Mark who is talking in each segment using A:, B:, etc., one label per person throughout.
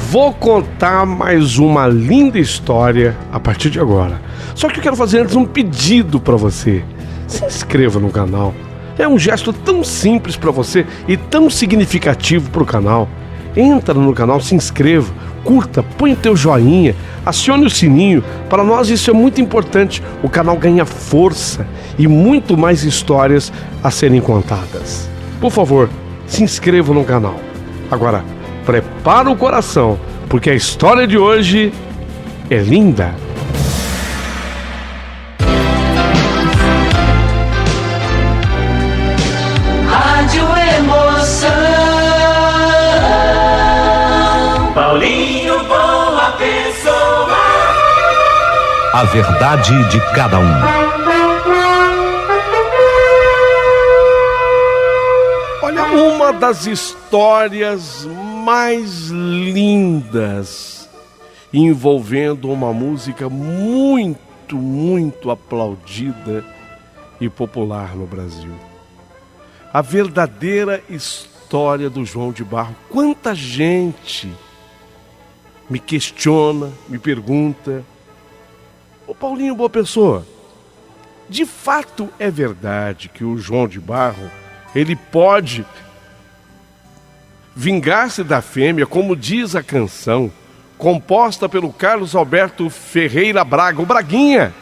A: Vou contar mais uma linda história a partir de agora. Só que eu quero fazer antes um pedido para você. Se inscreva no canal. É um gesto tão simples para você e tão significativo para o canal. Entra no canal, se inscreva, curta, põe o teu joinha, acione o sininho. Para nós isso é muito importante. O canal ganha força e muito mais histórias a serem contadas. Por favor, se inscreva no canal. Agora, prepara o coração, porque a história de hoje é linda.
B: Rádio Emoção. Paulinho, boa pessoa.
C: A verdade de cada um.
A: Olha, uma das histórias mais lindas envolvendo uma música muito aplaudida e popular no Brasil. A verdadeira história do João de Barro. Quanta gente me questiona, me pergunta: ô Paulinho, boa pessoa, de fato é verdade que o João de Barro ele pode vingar-se da fêmea, como diz a canção, composta pelo Carlos Alberto Ferreira Braga, o Braguinha?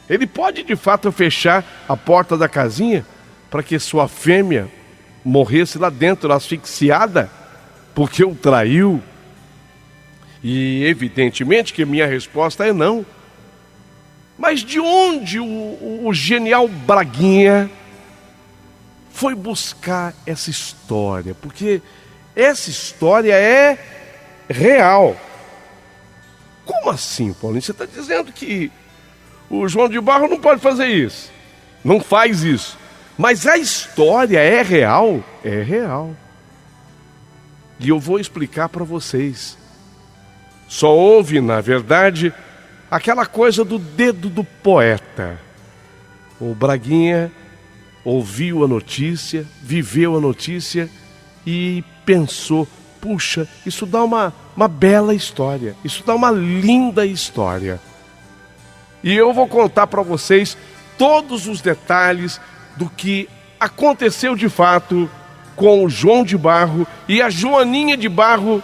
A: Ele pode de fato fechar a porta da casinha para que sua fêmea morresse lá dentro, asfixiada, porque o traiu? E evidentemente que minha resposta é não. Mas de onde o genial Braguinha foi buscar essa história? Porque essa história é real. Como assim, Paulinho? Você está dizendo que o João de Barro não pode fazer isso, não faz isso, mas a história é real? É real. E eu vou explicar para vocês. Só houve, na verdade, aquela coisa do dedo do poeta. O Braguinha ouviu a notícia, viveu a notícia e pensou: puxa, isso dá uma bela história, isso dá uma linda história. E eu vou contar para vocês todos os detalhes do que aconteceu de fato com o João de Barro e a Joaninha de Barro,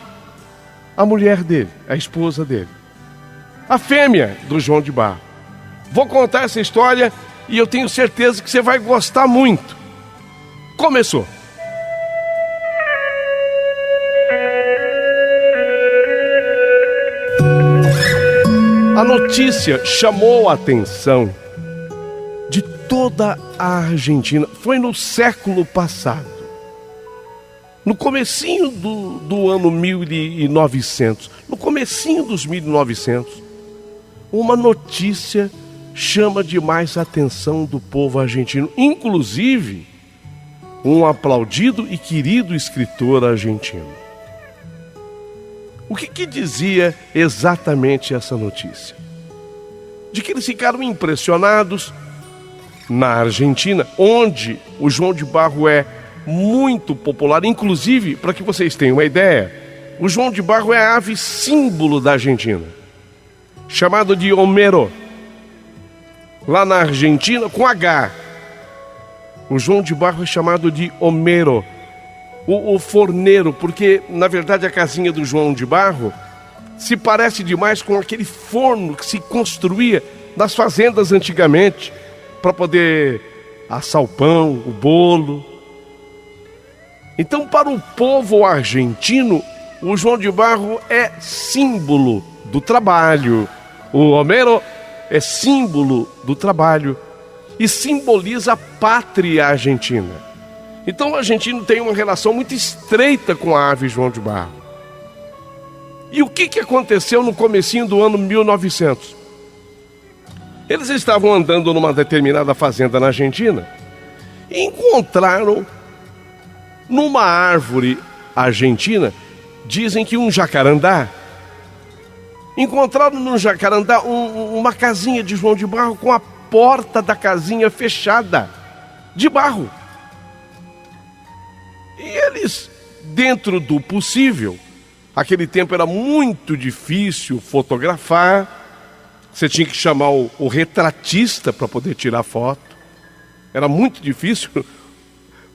A: a mulher dele, a esposa dele, a fêmea do João de Barro. Vou contar essa história e eu tenho certeza que você vai gostar muito. Começou. A notícia chamou a atenção de toda a Argentina. Foi no século passado, no comecinho do ano 1900, no comecinho dos 1900, uma notícia chama demais a atenção do povo argentino, inclusive um aplaudido e querido escritor argentino. O que dizia exatamente essa notícia? De que eles ficaram impressionados na Argentina, onde o João de Barro é muito popular. Inclusive, para que vocês tenham uma ideia, o João de Barro é a ave símbolo da Argentina, chamado de Homero. Lá na Argentina, com H, o João de Barro é chamado de Homero, o forneiro, porque na verdade a casinha do João de Barro se parece demais com aquele forno que se construía nas fazendas antigamente para poder assar o pão, o bolo. Então, para o povo argentino, o João de Barro é símbolo do trabalho. O Homero é símbolo do trabalho e simboliza a pátria argentina. Então o argentino tem uma relação muito estreita com a ave João de Barro. E o que aconteceu no comecinho do ano 1900? Eles estavam andando numa determinada fazenda na Argentina e encontraram numa árvore argentina, dizem que um jacarandá. Encontraram no jacarandá uma casinha de João de Barro com a porta da casinha fechada, de barro. E eles, dentro do possível, Aquele tempo era muito difícil fotografar, você tinha que chamar o retratista para poder tirar foto. Era muito difícil,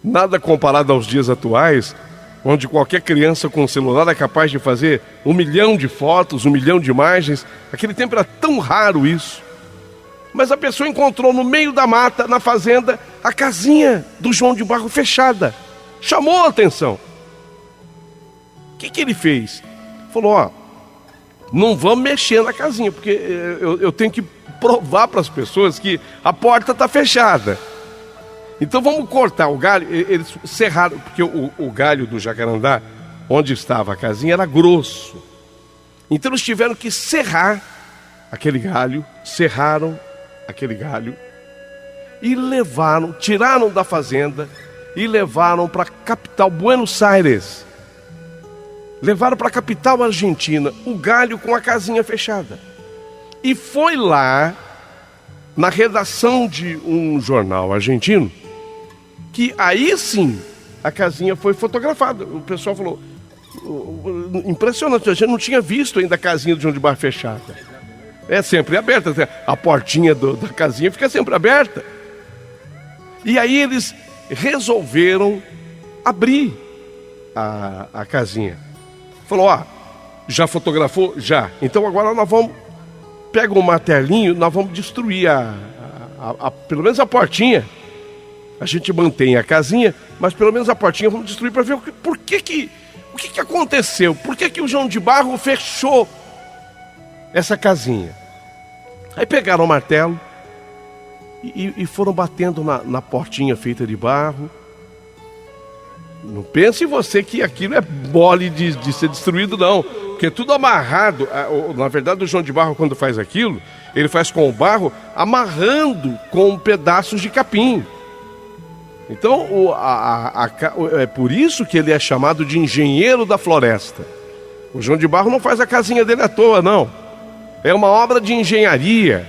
A: nada comparado aos dias atuais, onde qualquer criança com celular é capaz de fazer 1 milhão de fotos, 1 milhão de imagens. Aquele tempo era tão raro isso. Mas a pessoa encontrou no meio da mata, na fazenda, a casinha do João de Barro fechada. Chamou a atenção. O que ele fez? Falou, não vamos mexer na casinha, porque eu tenho que provar para as pessoas que a porta está fechada. Então vamos cortar o galho. Eles serraram, porque o galho do jacarandá, onde estava a casinha, era grosso. Então eles tiveram que serrar aquele galho, serraram aquele galho e levaram, tiraram da fazenda e levaram para a capital, Buenos Aires. Levaram para a capital argentina o galho com a casinha fechada. E foi lá, na redação de um jornal argentino, que aí sim a casinha foi fotografada. O pessoal falou, impressionante, a gente não tinha visto ainda a casinha do João de Barro fechada. É sempre aberta, a portinha da casinha fica sempre aberta. E aí eles resolveram abrir a casinha. Falou, já fotografou? Já. Então agora nós vamos, pega um martelinho, nós vamos destruir pelo menos a portinha. A gente mantém a casinha, mas pelo menos a portinha vamos destruir para ver o que aconteceu. Por que o João de Barro fechou essa casinha? Aí pegaram o martelo e foram batendo na portinha feita de barro. Não pense você que aquilo é mole de ser destruído, não. Porque é tudo amarrado. Na verdade, o João de Barro, quando faz aquilo, ele faz com o barro amarrando com pedaços de capim. Então, é por isso que ele é chamado de engenheiro da floresta. O João de Barro não faz a casinha dele à toa, não. É uma obra de engenharia.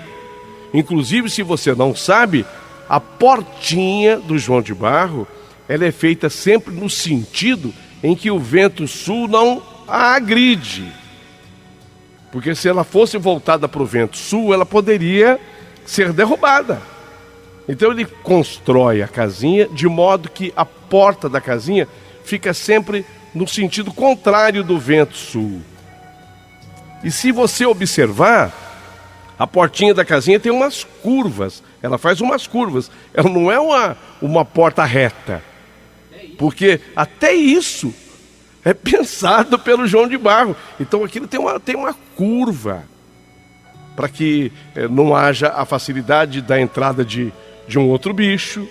A: Inclusive, se você não sabe, a portinha do João de Barro, ela é feita sempre no sentido em que o vento sul não a agride. Porque se ela fosse voltada para o vento sul, ela poderia ser derrubada. Então ele constrói a casinha de modo que a porta da casinha fica sempre no sentido contrário do vento sul. E se você observar, a portinha da casinha tem umas curvas. Ela faz umas curvas. Ela não é uma porta reta. Porque até isso é pensado pelo João de Barro. Então aquilo tem uma curva para que não haja a facilidade da entrada de um outro bicho,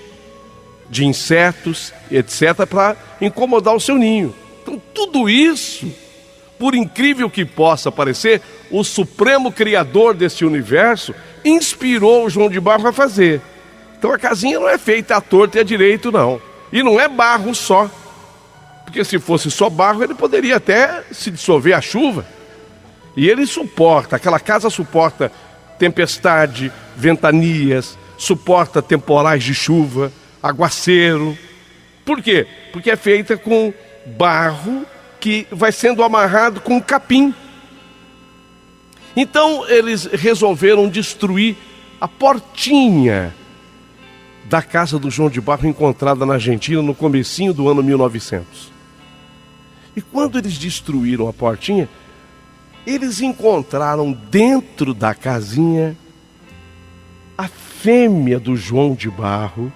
A: de insetos, etc., para incomodar o seu ninho. Então tudo isso, por incrível que possa parecer, o supremo criador desse universo inspirou o João de Barro a fazer. Então a casinha não é feita à torta e à direito, não. E não é barro só. Porque se fosse só barro, ele poderia até se dissolver a chuva. E ele suporta, aquela casa suporta tempestade, ventanias, suporta temporais de chuva, aguaceiro. Por quê? Porque é feita com barro que vai sendo amarrado com capim. Então eles resolveram destruir a portinha da casa do João de Barro encontrada na Argentina no comecinho do ano 1900. E quando eles destruíram a portinha, eles encontraram dentro da casinha a fêmea do João de Barro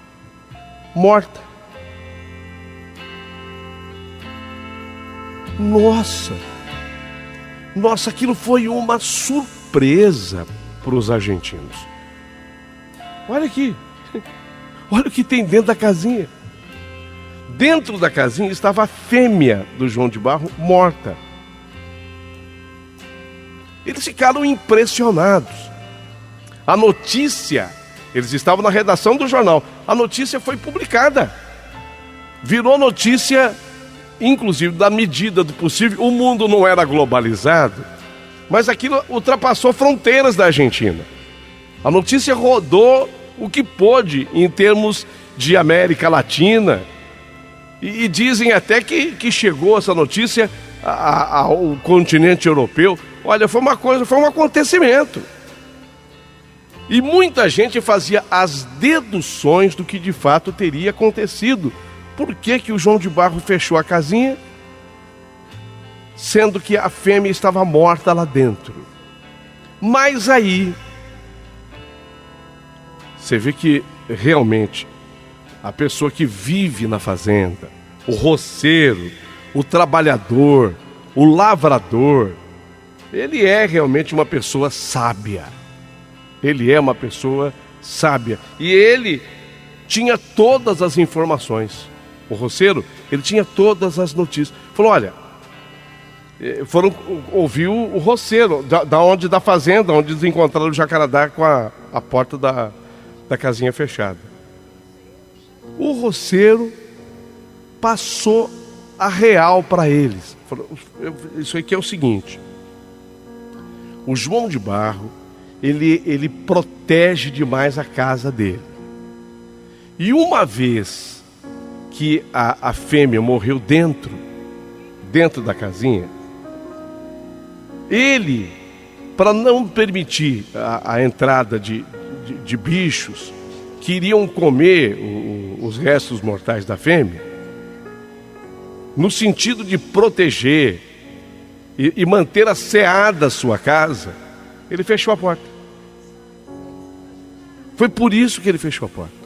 A: morta. Nossa, aquilo foi uma surpresa para os argentinos. Olha aqui, olha o que tem dentro da casinha. Dentro da casinha estava a fêmea do João de Barro morta. Eles ficaram impressionados. A notícia, eles estavam na redação do jornal, a notícia foi publicada. Virou notícia, inclusive, da medida do possível. O mundo não era globalizado, mas aquilo ultrapassou fronteiras da Argentina. A notícia rodou o que pôde em termos de América Latina. E dizem até que chegou essa notícia ao continente europeu. Olha, foi um acontecimento. E muita gente fazia as deduções do que de fato teria acontecido. Por que o João de Barro fechou a casinha, sendo que a fêmea estava morta lá dentro? Mas aí, você vê que realmente a pessoa que vive na fazenda, o roceiro, o trabalhador, o lavrador, ele é realmente uma pessoa sábia. Ele é uma pessoa sábia. E ele tinha todas as informações. O roceiro, ele tinha todas as notícias. Falou, olha, ouviu o roceiro, da fazenda, onde eles encontraram o jacarandá com a porta da casinha fechada. O roceiro passou a real para eles. Falou, isso aqui é o seguinte: o João de Barro, ele protege demais a casa dele. E uma vez que a fêmea morreu dentro da casinha, ele, para não permitir a entrada de bichos que iriam comer os restos mortais da fêmea, no sentido de proteger e manter asseada a sua casa, ele fechou a porta. Foi por isso que ele fechou a porta.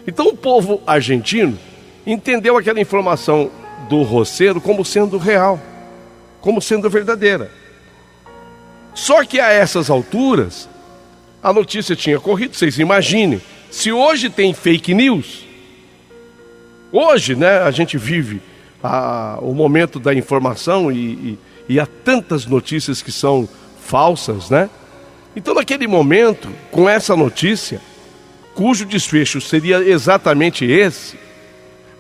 A: Então o povo argentino entendeu aquela informação do roceiro como sendo real, como sendo verdadeira. Só que a essas alturas, a notícia tinha corrido. Vocês imaginem, se hoje tem fake news, hoje, né, a gente vive o momento da informação e há tantas notícias que são falsas, né? Então, naquele momento, com essa notícia, cujo desfecho seria exatamente esse,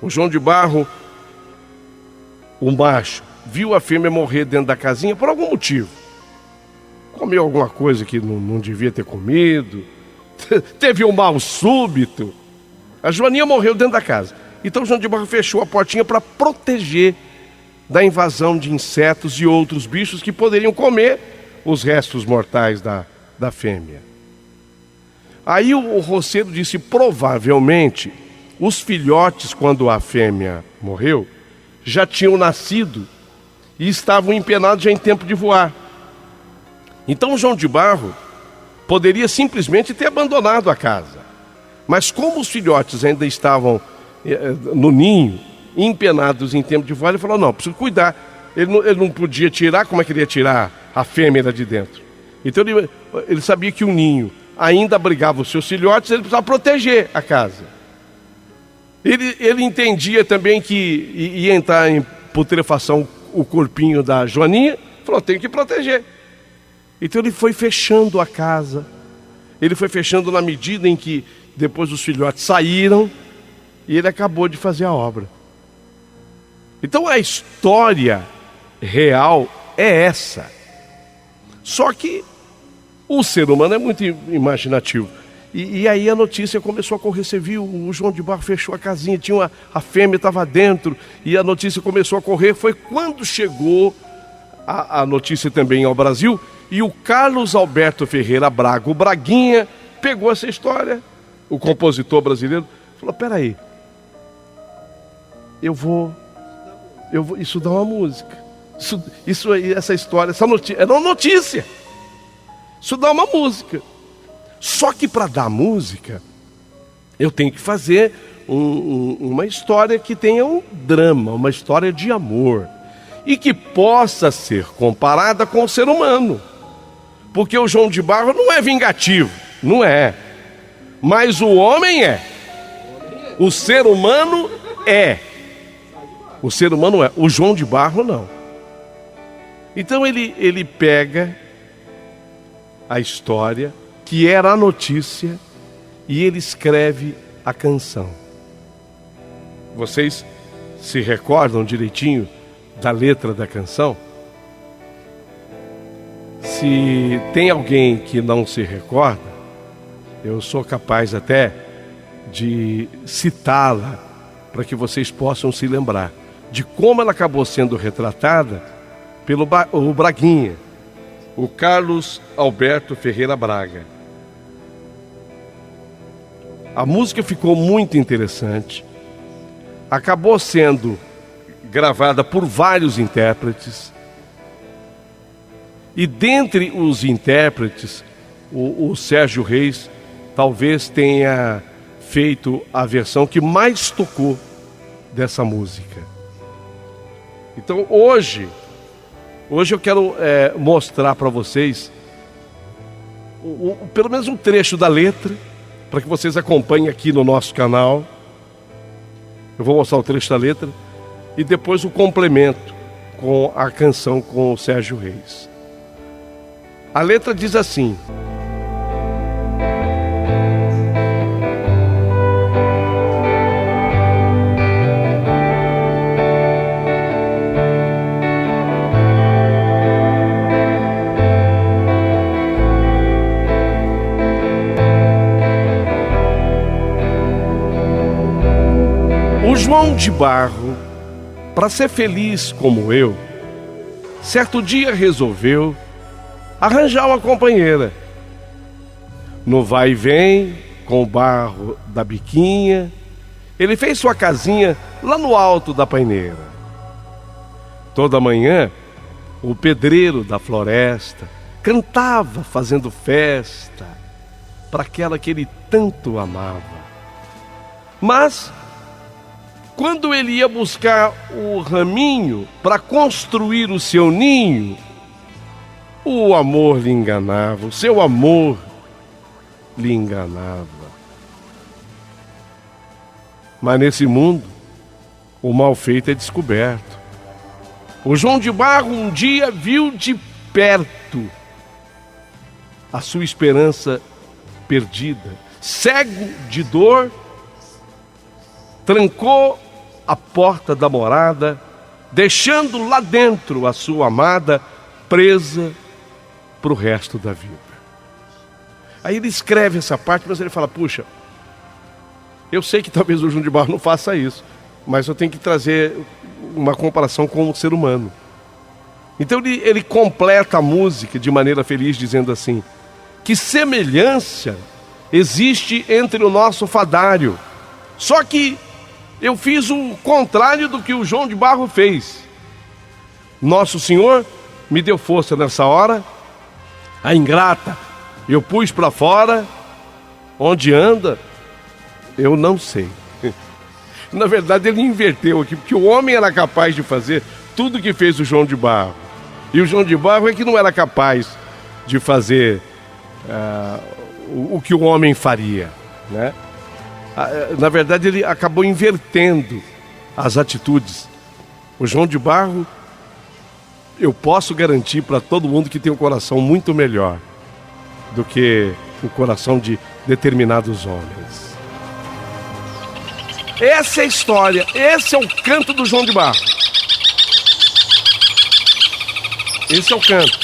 A: o João de Barro, o macho, viu a fêmea morrer dentro da casinha por algum motivo. Comeu alguma coisa que não devia ter comido, teve um mal súbito. A Joaninha morreu dentro da casa. Então o João de Barro fechou a portinha para proteger da invasão de insetos e outros bichos que poderiam comer os restos mortais da fêmea. Aí o roceiro disse, provavelmente, os filhotes, quando a fêmea morreu, já tinham nascido e estavam empenados já em tempo de voar. Então o João de Barro poderia simplesmente ter abandonado a casa. Mas como os filhotes ainda estavam no ninho, empenados em tempo de voar, ele falou, não, preciso cuidar. Ele não podia tirar, como é que ele ia tirar a fêmea de dentro? Então ele sabia que o ninho ainda abrigava os seus filhotes, ele precisava proteger a casa. Ele entendia também que ia entrar em putrefação o corpinho da Joaninha, falou, tenho que proteger. Então ele foi fechando a casa, ele foi fechando na medida em que depois os filhotes saíram e ele acabou de fazer a obra. Então a história real é essa. Só que o ser humano é muito imaginativo. E aí a notícia começou a correr. Você viu, o João de Barro fechou a casinha, tinha a fêmea estava dentro, e a notícia começou a correr. Foi quando chegou a notícia também ao Brasil, e o Carlos Alberto Ferreira Braga, o Braguinha, pegou essa história, o compositor brasileiro, falou, peraí, eu vou estudar uma música. Essa história, essa notícia, era uma notícia. Estudar uma música. Só que para dar música, eu tenho que fazer uma história que tenha um drama, uma história de amor. E que possa ser comparada com o ser humano. Porque o João de Barro não é vingativo, não é. Mas o homem é. O ser humano é. O ser humano é. O João de Barro não. Então ele pega a história, que era a notícia, e ele escreve a canção. Vocês se recordam direitinho da letra da canção? Se tem alguém que não se recorda, eu sou capaz até de citá-la para que vocês possam se lembrar. de como ela acabou sendo retratada pelo o Braguinha, o Carlos Alberto Ferreira Braga. A música ficou muito interessante, acabou sendo gravada por vários intérpretes, e dentre os intérpretes, o Sérgio Reis talvez tenha feito a versão que mais tocou dessa música. Então hoje eu quero mostrar para vocês pelo menos um trecho da letra, para que vocês acompanhem aqui no nosso canal. Eu vou mostrar o trecho da letra e depois o complemento com a canção com o Sérgio Reis. A letra diz assim: o João de Barro, para ser feliz como eu, certo dia resolveu arranjar uma companheira. No vai e vem, com o barro da biquinha, ele fez sua casinha lá no alto da paineira. Toda manhã, o pedreiro da floresta cantava fazendo festa para aquela que ele tanto amava. Mas, quando ele ia buscar o raminho para construir o seu ninho, o amor lhe enganava, o seu amor lhe enganava. Mas nesse mundo, o mal feito é descoberto. O João de Barro um dia viu de perto a sua esperança perdida. Cego de dor, trancou a porta da morada, deixando lá dentro a sua amada presa para o resto da vida. Aí ele escreve essa parte, mas ele fala: puxa, eu sei que talvez o João de Barro não faça isso, mas eu tenho que trazer uma comparação com o ser humano. Então ele completa a música de maneira feliz, dizendo assim: que semelhança existe entre o nosso fadário, só que eu fiz o contrário do que o João de Barro fez. Nosso Senhor me deu força nessa hora, a ingrata eu pus para fora, onde anda, eu não sei. Na verdade ele inverteu aqui, porque o homem era capaz de fazer tudo que fez o João de Barro, e o João de Barro é que não era capaz de fazer o que o homem faria, né? Na verdade ele acabou invertendo as atitudes. O João de Barro, eu posso garantir para todo mundo que tem um coração muito melhor do que o coração de determinados homens. Essa é a história, esse é o canto do João de Barro. Esse é o canto.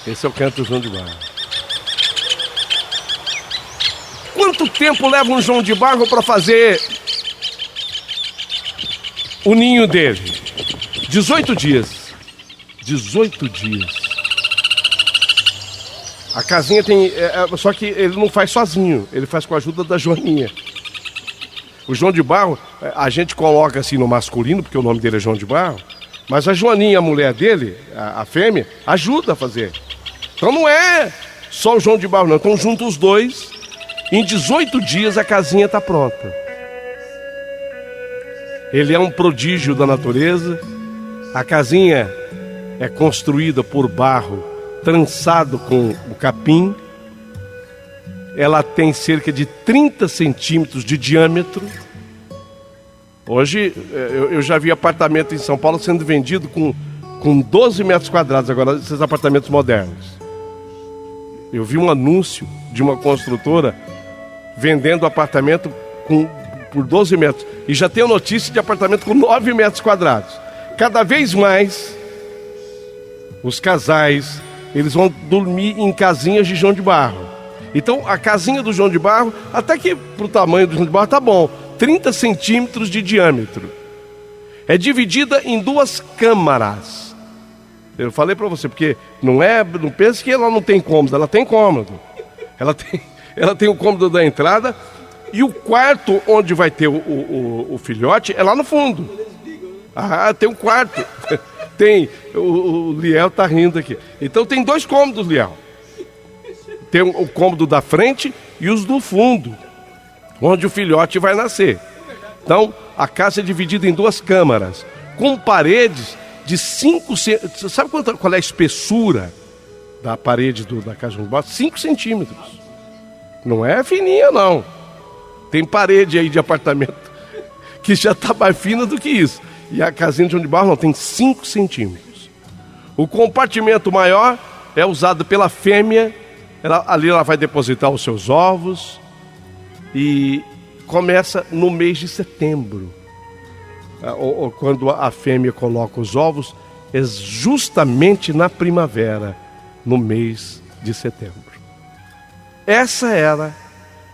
A: Esse é o canto do João de Barro. Quanto tempo leva um João de Barro para fazer o ninho dele? 18 dias. 18 dias. A casinha tem... só que ele não faz sozinho, ele faz com a ajuda da Joaninha. O João de Barro, a gente coloca assim no masculino, porque o nome dele é João de Barro, mas a Joaninha, a mulher dele, a fêmea, ajuda a fazer. Então não é só o João de Barro, não. Estão juntos os dois. Em 18 dias a casinha está pronta. Ele é um prodígio da natureza. A casinha é construída por barro trançado com o capim. Ela tem cerca de 30 centímetros de diâmetro. Hoje eu já vi apartamento em São Paulo sendo vendido com 12 metros quadrados, agora esses apartamentos modernos. Eu vi um anúncio de uma construtora vendendo apartamento por 12 metros. E já tenho notícia de apartamento com 9 metros quadrados. Cada vez mais, os casais, eles vão dormir em casinhas de João de Barro. Então, a casinha do João de Barro, até que pro tamanho do João de Barro tá bom. 30 centímetros de diâmetro. É dividida em 2 câmaras. Eu falei para você, porque não pense que ela não tem cômodo, ela tem cômodo. Ela tem o cômodo da entrada e o quarto onde vai ter o filhote é lá no fundo. Ah, tem um quarto. Tem, o Liel tá rindo aqui. Então tem 2 cômodos, Liel. Tem o cômodo da frente e os do fundo, onde o filhote vai nascer. Então, a casa é dividida em 2 câmaras, com paredes de 5 centímetros. Sabe qual é a espessura da parede da casa de barro? 5 centímetros. Não é fininha, não. Tem parede aí de apartamento que já está mais fina do que isso. E a casinha de João de Barro não, tem 5 centímetros. O compartimento maior é usado pela fêmea. Ali ela vai depositar os seus ovos. E começa no mês de setembro. Quando a fêmea coloca os ovos, é justamente na primavera, no mês de setembro. Essa era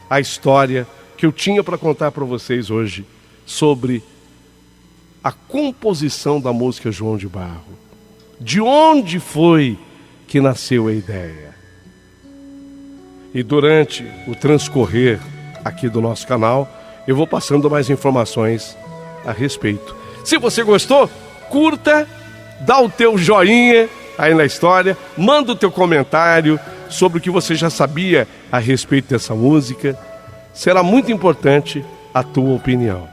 A: a história que eu tinha para contar para vocês hoje sobre a composição da música João de Barro. De onde foi que nasceu a ideia? E durante o transcorrer aqui do nosso canal, eu vou passando mais informações a respeito. Se você gostou, curta, dá o teu joinha aí na história, manda o teu comentário sobre o que você já sabia a respeito dessa música. Será muito importante a tua opinião.